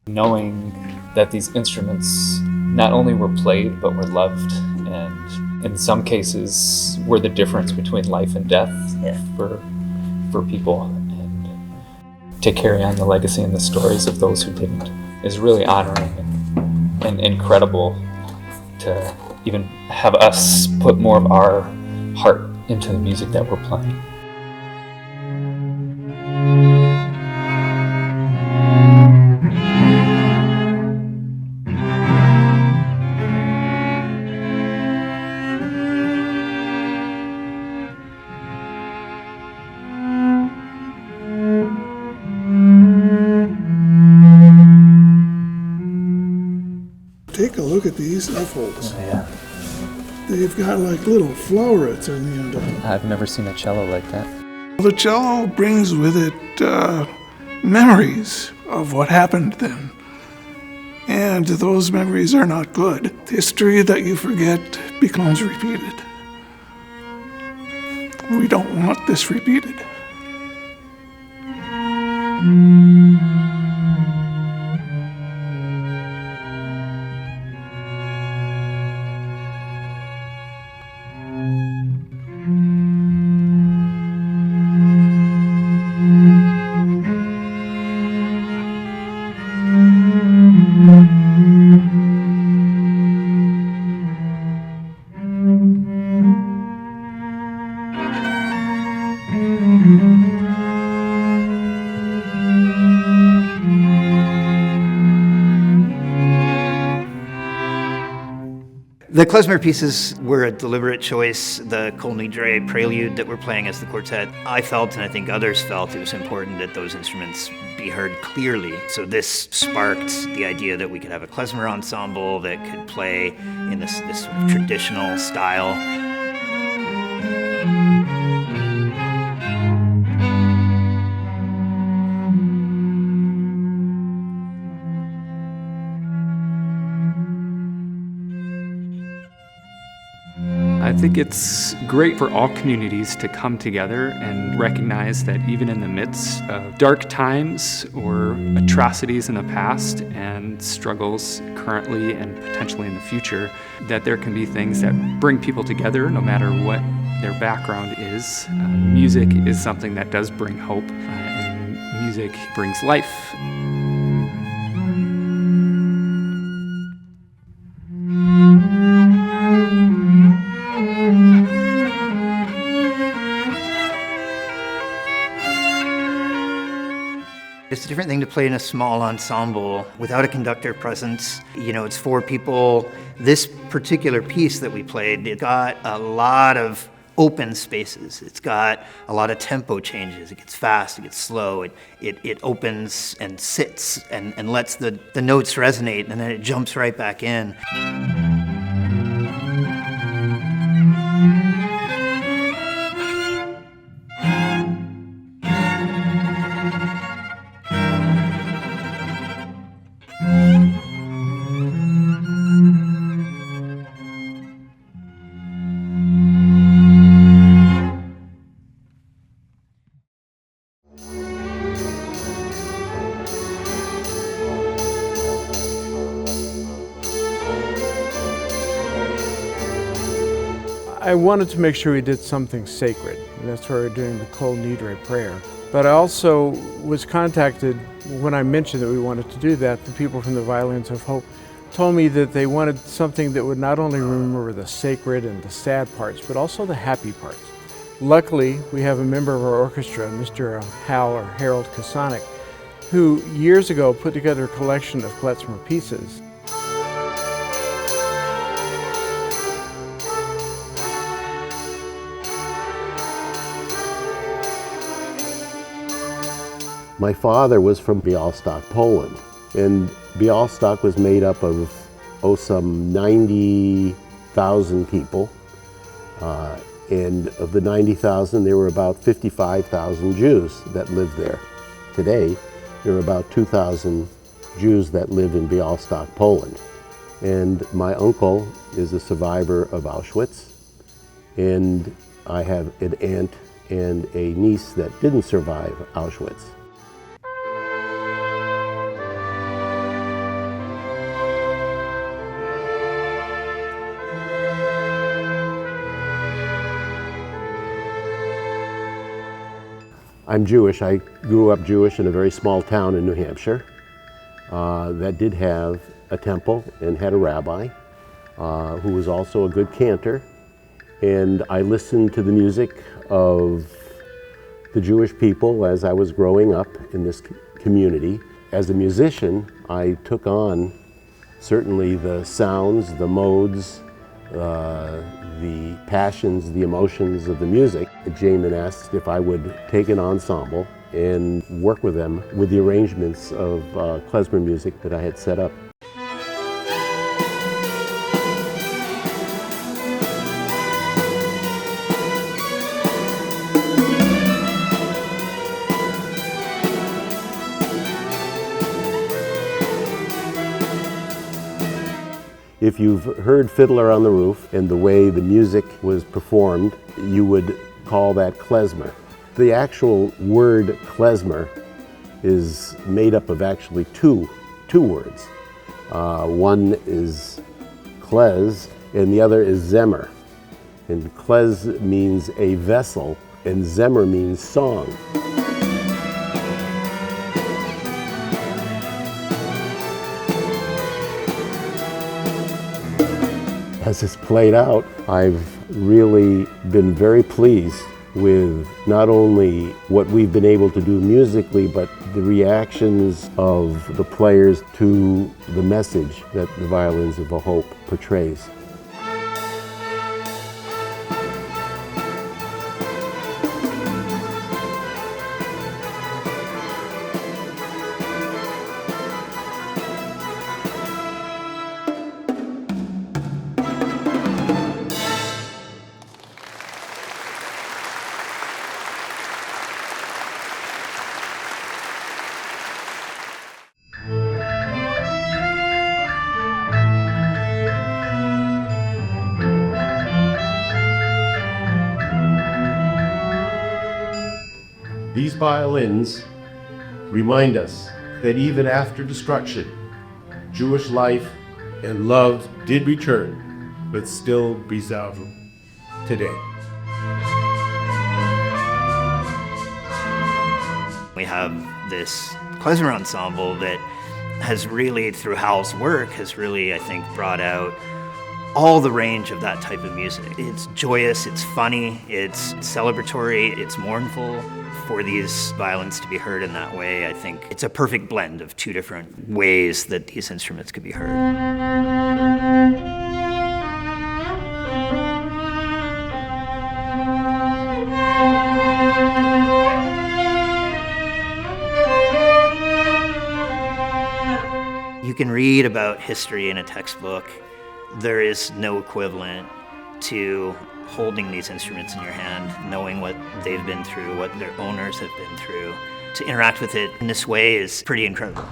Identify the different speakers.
Speaker 1: Knowing that these instruments not only were played but were loved, and in some cases were the difference between life and death for people, and to carry on the legacy and the stories of those who didn't is really honoring and incredible, to even have us put more of our heart into the music that we're playing.
Speaker 2: Take a look at these F-holes.
Speaker 1: Oh, yeah.
Speaker 2: They've got like little flowerets on the end of them.
Speaker 1: I've never seen a cello like that.
Speaker 2: The cello brings with it memories of what happened then. And those memories are not good. History that you forget becomes repeated. We don't want this repeated.
Speaker 3: The klezmer pieces were a deliberate choice. The Kol Nidre prelude that we're playing as the quartet, I felt, and I think others felt, it was important that those instruments be heard clearly. So this sparked the idea that we could have a klezmer ensemble that could play in this sort of traditional style.
Speaker 4: I think it's great for all communities to come together and recognize that even in the midst of dark times or atrocities in the past and struggles currently and potentially in the future, that there can be things that bring people together no matter what their background is. Music is something that does bring hope, and music brings life.
Speaker 3: It's a different thing to play in a small ensemble without a conductor presence. You know, it's four people. This particular piece that we played, it got a lot of open spaces. It's got a lot of tempo changes. It gets fast, it gets slow. It opens and sits and lets the notes resonate, and then it jumps right back in.
Speaker 5: I wanted to make sure we did something sacred, and that's why we're doing the Kol Nidre prayer. But I also was contacted when I mentioned that we wanted to do that. The people from the Violins of Hope told me that they wanted something that would not only remember the sacred and the sad parts, but also the happy parts. Luckily, we have a member of our orchestra, Mr. Harold Kasonic, who years ago put together a collection of klezmer pieces.
Speaker 6: My father was from Białystok, Poland, and Białystok was made up of some 90,000 people. And of the 90,000, there were about 55,000 Jews that lived there. Today, there are about 2,000 Jews that live in Białystok, Poland. And my uncle is a survivor of Auschwitz. And I have an aunt and a niece that didn't survive Auschwitz. I'm Jewish. I grew up Jewish in a very small town in New Hampshire that did have a temple and had a rabbi who was also a good cantor. And I listened to the music of the Jewish people as I was growing up in this community. As a musician, I took on certainly the sounds, the modes, the passions, the emotions of the music. Jamin asked if I would take an ensemble and work with them with the arrangements of klezmer music that I had set up. If you've heard Fiddler on the Roof and the way the music was performed, you would call that klezmer. The actual word klezmer is made up of actually two words. One is klez and the other is zemer. And klez means a vessel and zemer means song. As it's played out, I've really been very pleased with not only what we've been able to do musically, but the reactions of the players to the message that the Violins of Hope portrays.
Speaker 7: These violins remind us that even after destruction, Jewish life and love did return, but still preserve today.
Speaker 3: We have this klezmer ensemble that has really, through Hal's work, has really, I think, brought out all the range of that type of music. It's joyous, it's funny, it's celebratory, it's mournful. For these violins to be heard in that way, I think it's a perfect blend of two different ways that these instruments could be heard. You can read about history in a textbook. There is no equivalent to holding these instruments in your hand, knowing what they've been through, what their owners have been through. To interact with it in this way is pretty incredible.